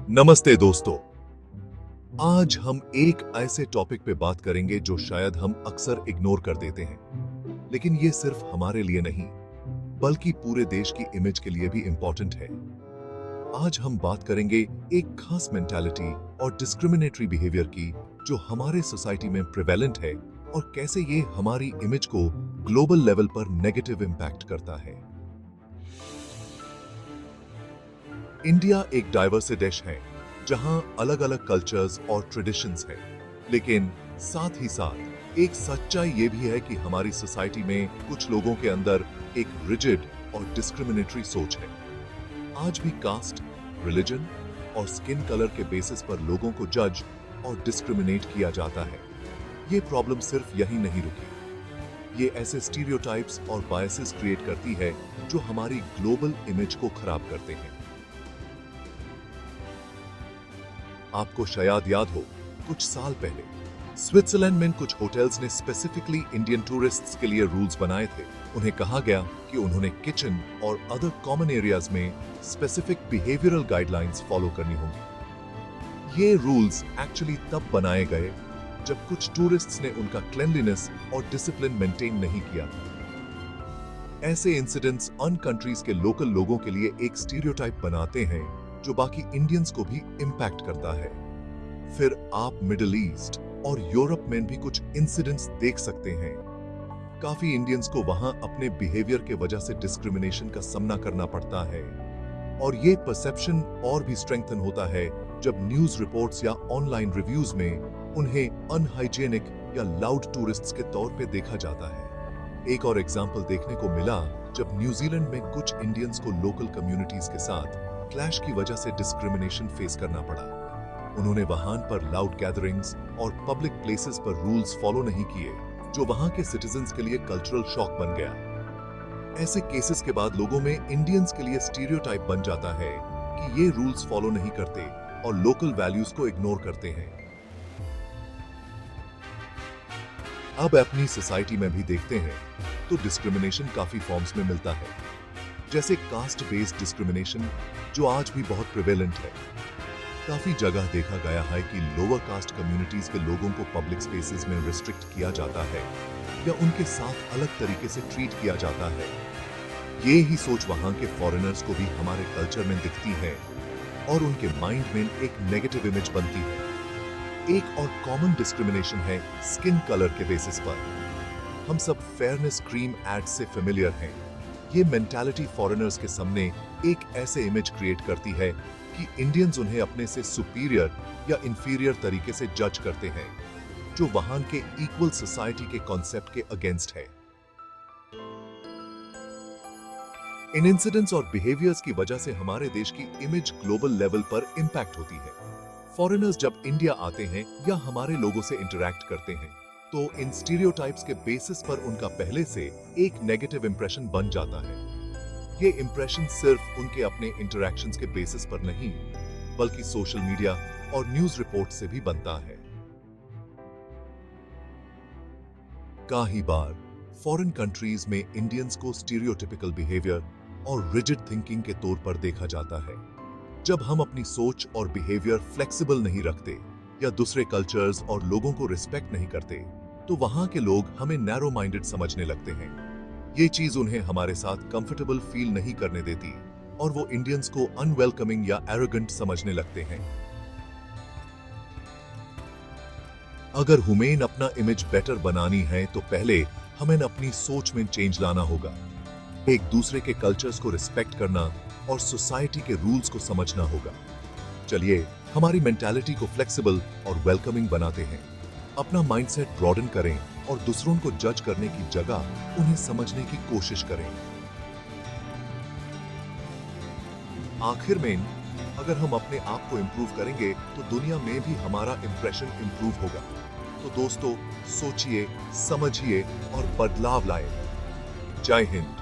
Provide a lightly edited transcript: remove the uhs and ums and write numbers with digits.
नमस्ते दोस्तों। आज हम एक ऐसे टॉपिक पे बात करेंगे जो शायद हम अक्सर इग्नोर कर देते हैं, लेकिन ये सिर्फ हमारे लिए नहीं बल्कि पूरे देश की इमेज के लिए भी इंपॉर्टेंट है। आज हम बात करेंगे एक खास मेंटालिटी और डिस्क्रिमिनेटरी बिहेवियर की जो हमारे सोसाइटी में प्रिवेलेंट है और कैसे ये हमारी इमेज को ग्लोबल लेवल पर नेगेटिव इंपैक्ट करता है। इंडिया एक डाइवर्स देश है जहां अलग अलग कल्चर्स और ट्रेडिशंस हैं, लेकिन साथ ही साथ एक सच्चाई ये भी है कि हमारी सोसाइटी में कुछ लोगों के अंदर एक रिजिड और डिस्क्रिमिनेटरी सोच है। आज भी कास्ट, रिलीजन और स्किन कलर के बेसिस पर लोगों को जज और डिस्क्रिमिनेट किया जाता है। ये प्रॉब्लम सिर्फ यही नहीं रुकी, ये ऐसे स्टीरियोटाइप्स और बायसेस क्रिएट करती है जो हमारी ग्लोबल इमेज को खराब करते हैं। आपको शायद याद हो, कुछ साल पहले स्विट्जरलैंड में कुछ होटल्स ने स्पेसिफिकली इंडियन टूरिस्ट्स के लिए रूल्स बनाए थे। उन्हें कहा गया कि उन्होंने किचन और अदर कॉमन एरियाज में स्पेसिफिक बिहेवियरल गाइडलाइंस फॉलो करनी होंगी। ये रूल्स एक्चुअली तब बनाए गए जब कुछ टूरिस्ट्स ने उनका क्लेanलीनेस और डिसिप्लिन मेंटेन नहीं किया। ऐसे इंसिडेंट्स अन कंट्रीज के लोकल लोगों के लिए एक स्टीरियोटाइप बनाते हैं जो बाकी इंडियंस को भी इंपैक्ट करता है। फिर आप मिडिल ईस्ट और यूरोप में भी कुछ इंसिडेंट्स देख सकते हैं। काफी इंडियंस को वहां अपने बिहेवियर के वजह से डिस्क्रिमिनेशन का सामना करना पड़ता है और ये परसेप्शन और भी स्ट्रेंथन होता है जब न्यूज रिपोर्ट्स या ऑनलाइन रिव्यूज में उन्हें अनहाइजेनिक या लाउड टूरिस्ट्स के तौर पे देखा जाता है। एक और एग्जाम्पल देखने को मिला जब न्यूजीलैंड में कुछ इंडियंस को लोकल कम्युनिटीज के साथ क्लैश की वजह से डिस्क्रिमिनेशन फेस करना पड़ा। उन्होंने वहां पर लाउड गैदरिंग्स और पब्लिक प्लेसेस पर रूल्स फॉलो नहीं किए, जो वहां के सिटीजन्स के लिए कल्चरल शॉक बन गया। ऐसे केसेस के बाद लोगों में इंडियंस के लिए स्टीरियोटाइप बन जाता है कि ये रूल्स फॉलो नहीं करते और लोकल वैल्यूज को इग्नोर करते हैं। अब अपनी सोसाइटी में भी देखते हैं तो डिस्क्रिमिनेशन काफी फॉर्म्स में मिलता है, जैसे कास्ट बेस्ड डिस्क्रिमिनेशन जो आज भी बहुत प्रिवेलेंट है। काफी जगह देखा गया है कि लोअर कास्ट कम्युनिटीज के लोगों को पब्लिक स्पेसेस में रिस्ट्रिक्ट किया जाता है या उनके साथ अलग तरीके से ट्रीट किया जाता है। ये ही सोच वहां के फॉरेनर्स को भी हमारे कल्चर में दिखती है और उनके माइंड में एक नेगेटिव इमेज बनती है। एक और कॉमन डिस्क्रिमिनेशन है स्किन कलर के बेसिस पर। हम सब फेयरनेस क्रीम एड से फेमिलियर हैं। ये मेंटालिटी फॉरेनर्स के सामने एक ऐसे इमेज क्रिएट करती है कि इंडियंस उन्हें अपने से सुपीरियर या इंफीरियर तरीके से जज करते हैं, जो वहां के इक्वल सोसाइटी के कॉन्सेप्ट के अगेंस्ट है। इन इंसिडेंट्स और बिहेवियर्स की वजह से हमारे देश की इमेज ग्लोबल लेवल पर इंपैक्ट होती है। फॉरेनर्स जब इंडिया आते हैं या हमारे लोगों से इंटरैक्ट करते हैं तो इन स्टीरियोटाइप्स के बेसिस पर उनका पहले से एक नेगेटिव इंप्रेशन बन जाता है। ये इंप्रेशन सिर्फ उनके अपने इंटरैक्शंस के बेसिस पर नहीं बल्कि सोशल मीडिया और न्यूज रिपोर्ट से भी बनता है। कई बार फॉरेन कंट्रीज में इंडियंस को स्टीरियोटिपिकल बिहेवियर और रिजिड थिंकिंग के तौर पर देखा जाता है। जब हम अपनी सोच और बिहेवियर फ्लेक्सिबल नहीं रखते या दूसरे कल्चर्स और लोगों को रिस्पेक्ट नहीं करते तो वहां के लोग हमें नैरो माइंडेड समझने लगते हैं। ये चीज उन्हें हमारे साथ कंफर्टेबल फील नहीं करने देती और वो इंडियंस को अनवेलकमिंग या एरोगेंट समझने लगते हैं। अगर हमें अपना इमेज बेटर बनानी है तो पहले हमें अपनी सोच में चेंज लाना होगा। एक दूसरे के कल्चर्स को रिस्पेक्ट करना और सोसाइटी के रूल्स को समझना होगा। चलिए हमारी मेंटालिटी को फ्लेक्सिबल और वेलकमिंग बनाते हैं। अपना माइंडसेट ब्रॉडन करें और दूसरों को जज करने की जगह उन्हें समझने की कोशिश करें। आखिर में अगर हम अपने आप को इंप्रूव करेंगे तो दुनिया में भी हमारा इंप्रेशन इंप्रूव होगा। तो दोस्तों, सोचिए, समझिए और बदलाव लाएं। जय हिंद।